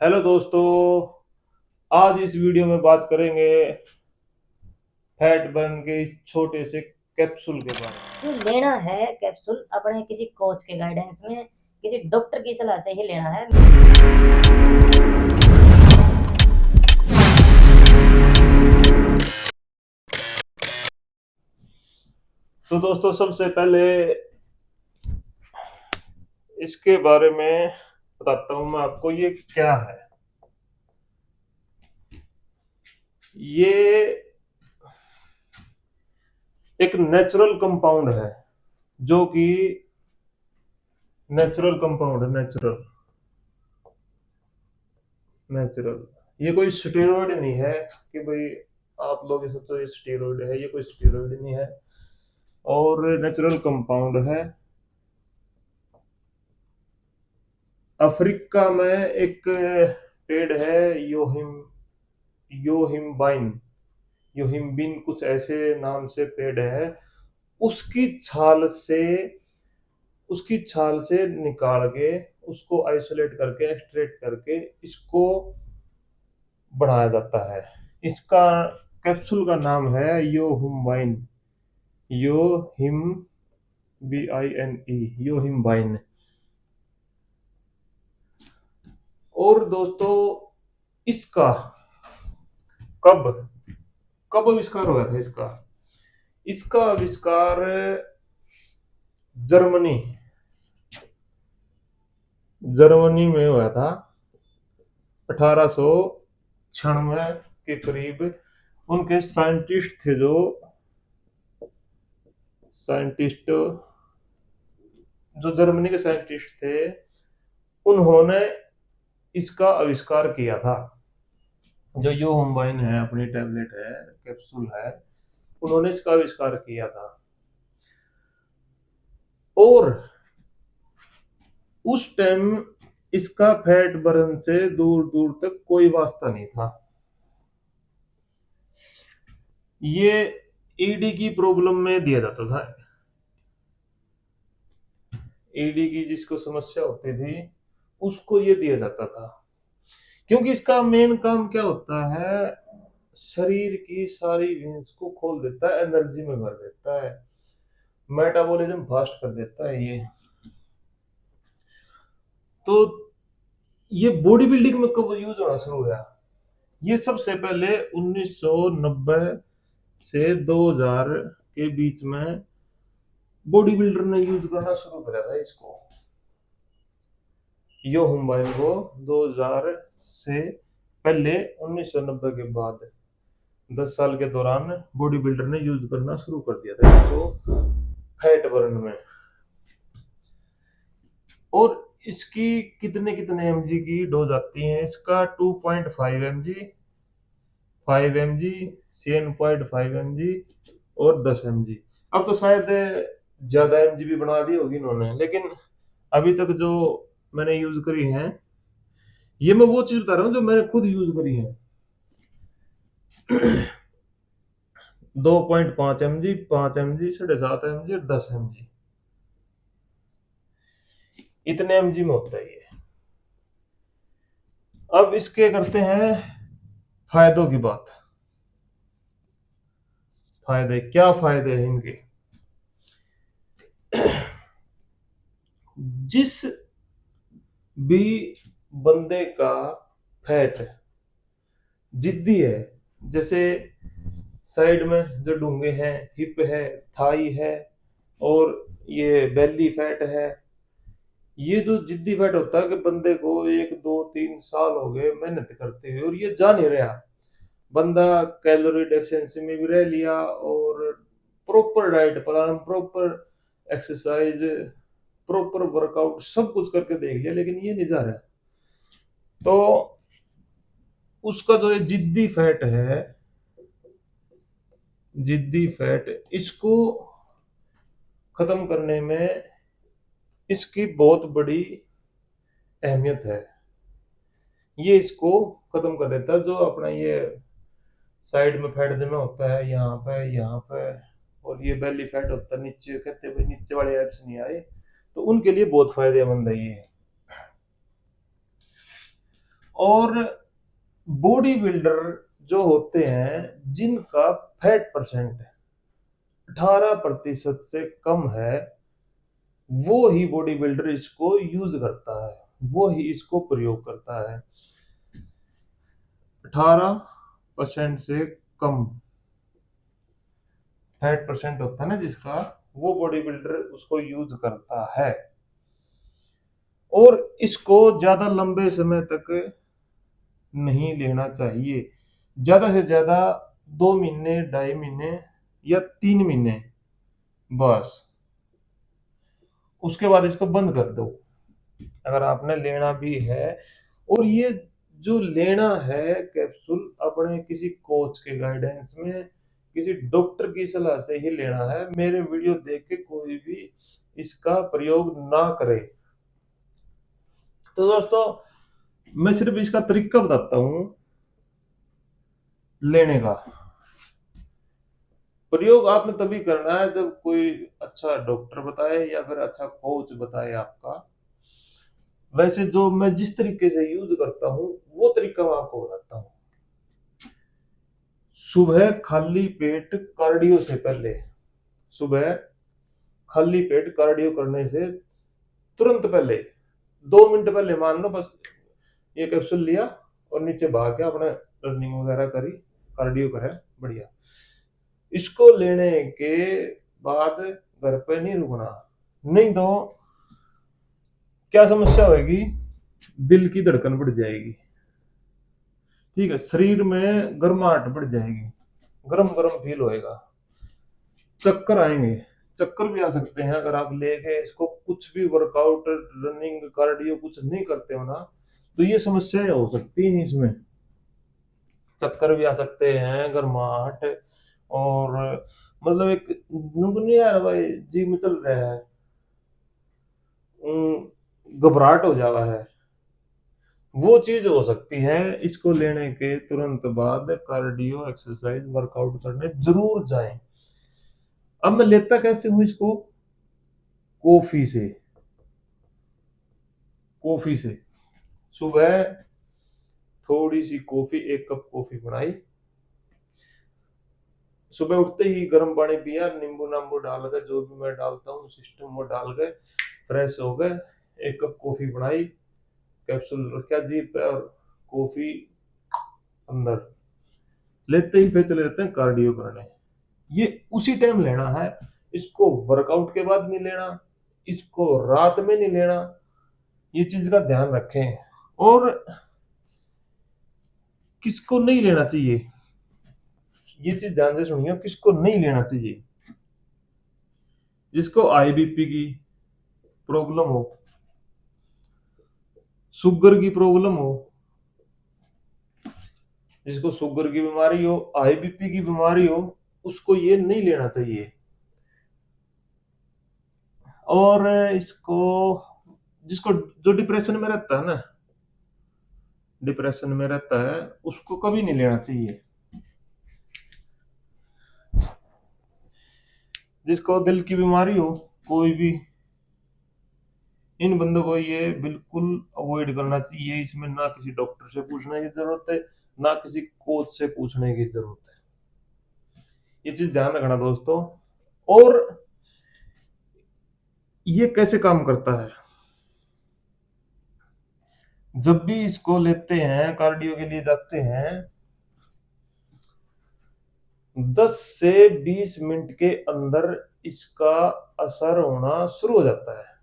Hello दोस्तों। आज इस वीडियो में बात करेंगे फैट बर्न के इस छोटे से कैप्सूल के बारे में। जो लेना है कैप्सूल अपने किसी कोच के गाइडेंस में, किसी डॉक्टर की सलाह से ही लेना है। तो दोस्तों सबसे पहले इसके बारे में बताता हूँ मैं आपको ये क्या है। ये एक नेचुरल कंपाउंड है जो कि नेचुरल कंपाउंड है। नेचुरल नेचुरल ये कोई स्टेरॉइड नहीं है कि भाई आप लोग ये सोचो ये स्टेरॉइड है। ये कोई स्टेरॉइड नहीं है और नेचुरल कंपाउंड है। अफ्रीका में एक पेड़ है योहिम्बाइन योहिम्बिन कुछ ऐसे नाम से पेड़ है। उसकी छाल से उसकी छाल से निकाल के उसको आइसोलेट करके एक्सट्रैक्ट करके इसको बढ़ाया जाता है। इसका कैप्सूल का नाम है योहिम्बाइन। योहिम योहिम्बाइन। और दोस्तों इसका कब कब आविष्कार हुआ था इसका। इसका आविष्कार जर्मनी जर्मनी में हुआ था 1896 के करीब। उनके साइंटिस्ट थे जो साइंटिस्ट जो जर्मनी के साइंटिस्ट थे उन्होंने इसका आविष्कार किया था। जो यो होम्बाइन है अपनी टैबलेट है कैप्सूल है उन्होंने इसका आविष्कार किया था। और उस टाइम इसका फैट बर्न से दूर दूर तक कोई वास्ता नहीं था। ये ईडी की प्रॉब्लम में दिया जाता था। ईडी की जिसको समस्या होती थी उसको ये दिया जाता था क्योंकि इसका मेन काम क्या होता है। शरीर की सारी वेन्स को खोल देता है, एनर्जी में भर देता है, मेटाबॉलिज्म फास्ट कर देता है ये। तो ये बॉडी बिल्डिंग में कब यूज होना शुरू हुआ। ये सबसे पहले 1990 से 2000 के बीच में बॉडी बिल्डर ने यूज करना शुरू करा था इसको। यो हुम्बाइन को 2000 से पहले 1990 के बाद 10 साल के दौरान बॉडी बिल्डर ने यूज करना शुरू कर दिया था इसको फैट बर्न में। और इसकी कितने कितने एमजी की डोज आती है। इसका 2.5 एमजी, 5 एमजी, 7.5 एमजी और 10 एमजी। अब तो शायद ज्यादा एमजी भी बना दी होगी इन्होंने, लेकिन अभी तक जो मैंने यूज करी है ये मैं वो चीज बता रहा हूँ जो मैंने खुद यूज करी है। 2.5 एमजी, 5 एमजी, 7.5 एमजी और 10 एमजी, इतने एमजी में होता है ये। अब इसके करते हैं फायदों की बात। फायदे क्या फायदे हैं इनके। जिस भी बंदे का फैट जिद्दी है, जैसे साइड में जो डूंगे हैं, हिप है, थाई है और ये बेली फैट है। ये जो जिद्दी फैट होता है कि बंदे को 1 2 3 साल हो गए मेहनत करते हुए और ये जा नहीं रहा। बंदा कैलोरी डेफिशिएंसी में भी रह लिया और proper diet plan, proper exercise, proper workout सब कुछ करके देख लिया लेकिन ये नहीं जा रहा। तो उसका जो ये जिद्दी फैट है, जिद्दी फैट, इसको खत्म करने में इसकी बहुत बड़ी अहमियत है। ये इसको खत्म कर देता है। जो अपना ये साइड में फैट जमा होता है यहाँ पे और ये बेली फैट होता है नीचे, कहते हैं भाई नीचे वाले एब्स नहीं आए, तो उनके लिए बहुत फायदेमंद है ये। और बॉडी बिल्डर जो होते हैं जिनका फैट परसेंट 18% से कम है, वो ही बॉडी बिल्डर इसको यूज करता है, वो ही इसको प्रयोग करता है। 18% से कम फैट परसेंट होता है ना जिसका, वो बॉडी बिल्डर उसको यूज करता है। और इसको ज्यादा लंबे समय तक नहीं लेना चाहिए, ज्यादा से ज्यादा 2 महीने, 2.5 महीने या 3 महीने बस, उसके बाद इसको बंद कर दो अगर आपने लेना भी है। और ये जो लेना है कैप्सूल अपने किसी कोच के गाइडेंस में, किसी डॉक्टर की सलाह से ही लेना है। मेरे वीडियो देख के कोई भी इसका प्रयोग ना करे। तो दोस्तों मैं सिर्फ इसका तरीका बताता हूं लेने का। प्रयोग आपने तभी करना है जब कोई अच्छा डॉक्टर बताए या फिर अच्छा कोच बताए आपका। वैसे जो मैं जिस तरीके से यूज करता हूँ वो तरीका मैं आपको बताता हूँ। सुबह खाली पेट कार्डियो से पहले, सुबह खाली पेट कार्डियो करने से तुरंत पहले, 2 मिनट पहले मान लो बस, ये कैप्सूल लिया और नीचे भाग के अपने रनिंग वगैरह करी, कार्डियो करे, बढ़िया। इसको लेने के बाद घर पे नहीं रुकना, नहीं तो क्या समस्या होगी, दिल की धड़कन बढ़ जाएगी, ठीक है, शरीर में गर्माहट बढ़ जाएगी, गरम गरम फील होएगा, चक्कर आएंगे, चक्कर भी आ सकते हैं अगर आप लेके इसको कुछ भी वर्कआउट, रनिंग, कार्डियो कुछ नहीं करते हो ना, तो ये समस्याएं हो सकती हैं इसमें। चक्कर भी आ सकते हैं, गर्माहट, और मतलब एक नुंग नहीं यार भाई जी में चल रहा है, घबराहट हो जावा है, वो चीज हो सकती है। इसको लेने के तुरंत बाद कार्डियो एक्सरसाइज वर्कआउट करने जरूर जाएं। अब मैं लेता कैसे हूं इसको, कॉफी से, कॉफी से सुबह थोड़ी सी कॉफी, 1 कप कॉफी बनाई, सुबह उठते ही गर्म पानी पिया, नींबू नांबू डाल के, जो भी मैं डालता हूँ सिस्टम वो डाल के फ्रेश हो गए, 1 कप कॉफी बनाई, कैप्सूल रखा जीप पे और कॉफी अंदर, लेते ही फिर चले जाते हैं कार्डियो करने। ये उसी टाइम लेना है, इसको वर्कआउट के बाद नहीं लेना, इसको रात में नहीं लेना, ये चीज का ध्यान रखें। और किसको नहीं लेना चाहिए, ये चीज ध्यान से सुनिए, किसको नहीं लेना चाहिए, जिसको आईबीपी की प्रॉब्लम हो, शुगर की प्रॉब्लम हो, जिसको शुगर की बीमारी हो, आईबीपी की बीमारी हो, उसको ये नहीं लेना चाहिए। और इसको, जिसको, जो डिप्रेशन में रहता है ना, डिप्रेशन में रहता है, उसको कभी नहीं लेना चाहिए। जिसको दिल की बीमारी हो कोई भी, इन बंदों को ये बिल्कुल अवॉइड करना चाहिए। इसमें ना किसी डॉक्टर से पूछने की जरूरत है, ना किसी कोच से पूछने की जरूरत है, ये चीज ध्यान रखना दोस्तों। और ये कैसे काम करता है, जब भी इसको लेते हैं, कार्डियो के लिए जाते हैं, 10 से 20 मिनट के अंदर इसका असर होना शुरू हो जाता है।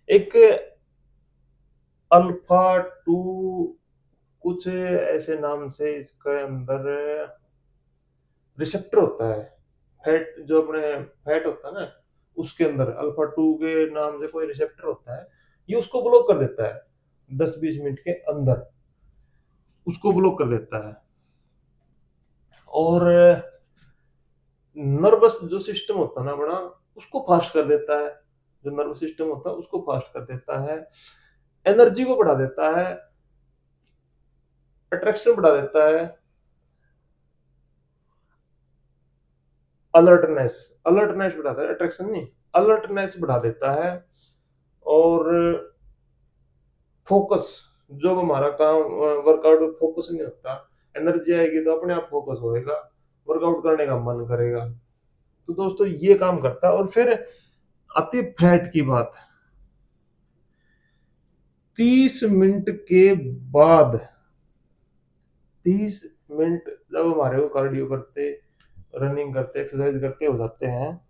एक अल्फा 2 कुछ ऐसे नाम से इसके अंदर रिसेप्टर होता है, फैट, जो अपने फैट होता है ना, उसके अंदर अल्फा 2 के नाम से कोई रिसेप्टर होता है, ये उसको ब्लॉक कर देता है 10-20 मिनट के अंदर, उसको ब्लॉक कर देता है। और नर्वस जो सिस्टम होता है ना बड़ा, उसको फास्ट कर देता है, जो नर्वस सिस्टम होता है उसको फास्ट कर देता है, एनर्जी को बढ़ा देता है, अट्रैक्शन बढ़ा देता है, अलर्टनेस, अलर्टनेस बढ़ाता है, अट्रैक्शन नहीं, अलर्टनेस बढ़ा देता है, और फोकस जब हमारा काम वर्कआउट में फोकस नहीं होता, एनर्जी आएगी तो अपने आप फोकस होएगा, वर्कआउट करने का मन करेगा। तो दोस्तों ये काम करता है। और फिर आती है फैट की बात। 30 मिनट के बाद, 30 मिनट जब हमारे को कार्डियो करते, रनिंग करते, एक्सरसाइज करते हो जाते हैं,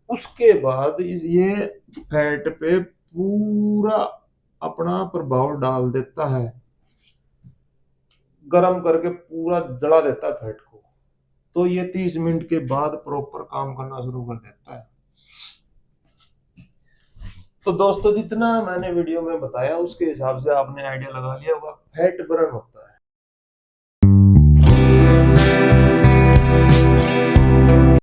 उसके बाद ये फैट पे पूरा अपना प्रभाव डाल देता है, गर्म करके पूरा जला देता है फैट को। तो ये 30 मिनट के बाद प्रॉपर काम करना शुरू कर देता है। तो दोस्तों जितना मैंने वीडियो में बताया उसके हिसाब से आपने आइडिया लगा लिया होगा, फैट बर्न होता है।